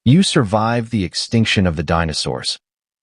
You survived the extinction of the dinosaurs,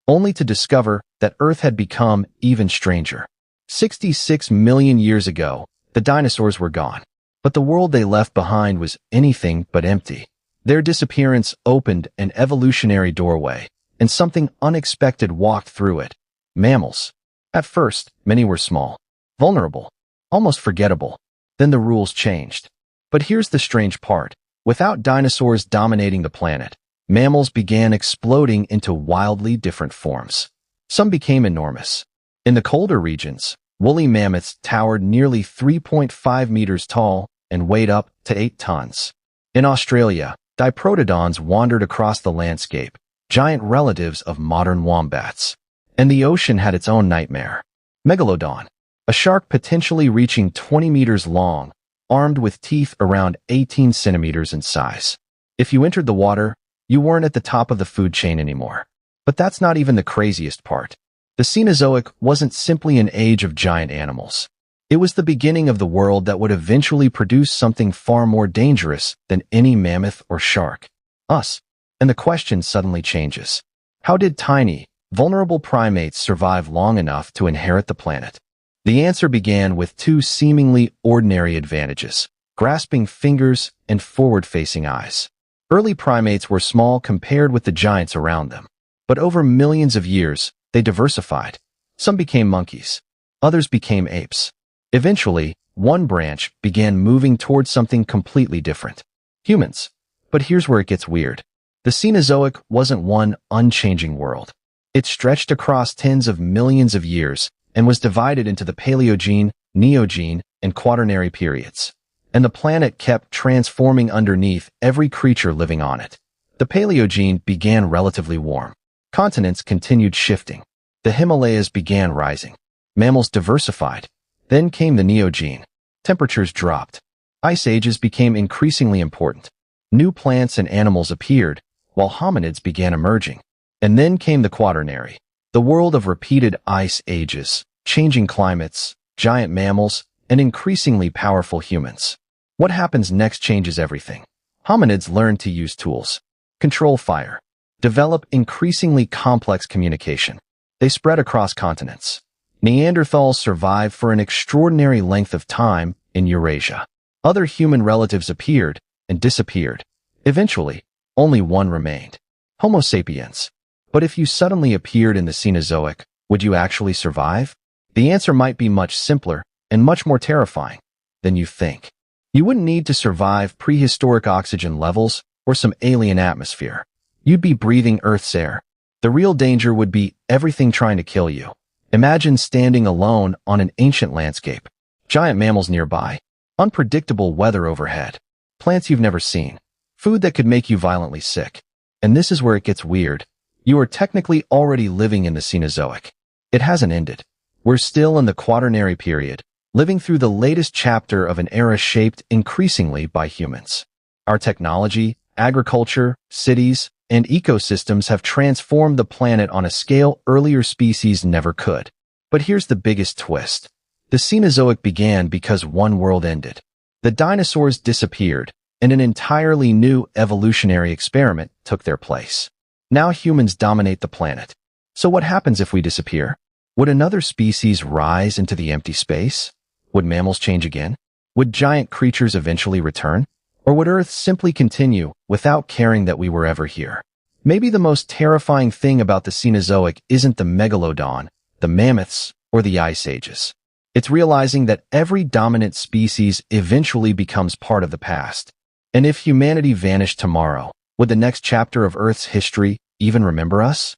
only to discover that Earth had become even stranger. 66 million years ago, the dinosaurs were gone, but the world they left behind was anything but empty. Their disappearance opened an evolutionary doorway, and something unexpected walked through it. Mammals. At first, many were small, vulnerable, almost forgettable. Then the rules changed. But here's the strange part. Without dinosaurs dominating the planet, mammals began exploding into wildly different forms. Some became enormous. In the colder regions, woolly mammoths towered nearly 3.5 meters tall and weighed up to 8 tons. In Australia, diprotodons wandered across the landscape, giant relatives of modern wombats. And the ocean had its own nightmare. Megalodon, a shark potentially reaching 20 meters long, armed with teeth around 18 centimeters in size. If you entered the water, you weren't at the top of the food chain anymore. But that's not even the craziest part. The Cenozoic wasn't simply an age of giant animals. It was the beginning of the world that would eventually produce something far more dangerous than any mammoth or shark. Us. And the question suddenly changes. How did tiny, vulnerable primates survive long enough to inherit the planet? The answer began with two seemingly ordinary advantages: grasping fingers and forward-facing eyes. Early primates were small compared with the giants around them. But over millions of years, they diversified. Some became monkeys. Others became apes. Eventually, one branch began moving towards something completely different: humans. But here's where it gets weird. The Cenozoic wasn't one unchanging world. It stretched across tens of millions of years and was divided into the Paleogene, Neogene, and Quaternary periods. And the planet kept transforming underneath every creature living on it. The Paleogene began relatively warm. Continents continued shifting. The Himalayas began rising. Mammals diversified. Then came the Neogene. Temperatures dropped. Ice ages became increasingly important. New plants and animals appeared, while hominids began emerging. And then came the Quaternary, the world of repeated ice ages, changing climates, giant mammals, and increasingly powerful humans. What happens next changes everything. Hominids learned to use tools, control fire, develop increasingly complex communication. They spread across continents. Neanderthals survived for an extraordinary length of time in Eurasia. Other human relatives appeared and disappeared. Eventually, only one remained: Homo sapiens. But if you suddenly appeared in the Cenozoic, would you actually survive? The answer might be much simpler and much more terrifying than you think. You wouldn't need to survive prehistoric oxygen levels or some alien atmosphere. You'd be breathing Earth's air. The real danger would be everything trying to kill you. Imagine standing alone on an ancient landscape. Giant mammals nearby. Unpredictable weather overhead. Plants you've never seen. Food that could make you violently sick. And this is where it gets weird. You are technically already living in the Cenozoic. It hasn't ended. We're still in the Quaternary period, living through the latest chapter of an era shaped increasingly by humans. Our technology, agriculture, cities, and ecosystems have transformed the planet on a scale earlier species never could. But here's the biggest twist. The Cenozoic began because one world ended. The dinosaurs disappeared, and an entirely new evolutionary experiment took their place. Now humans dominate the planet. So what happens if we disappear? Would another species rise into the empty space? Would mammals change again? Would giant creatures eventually return? Or would Earth simply continue without caring that we were ever here? Maybe the most terrifying thing about the Cenozoic isn't the Megalodon, the mammoths, or the ice ages. It's realizing that every dominant species eventually becomes part of the past. And if humanity vanished tomorrow, would the next chapter of Earth's history even remember us?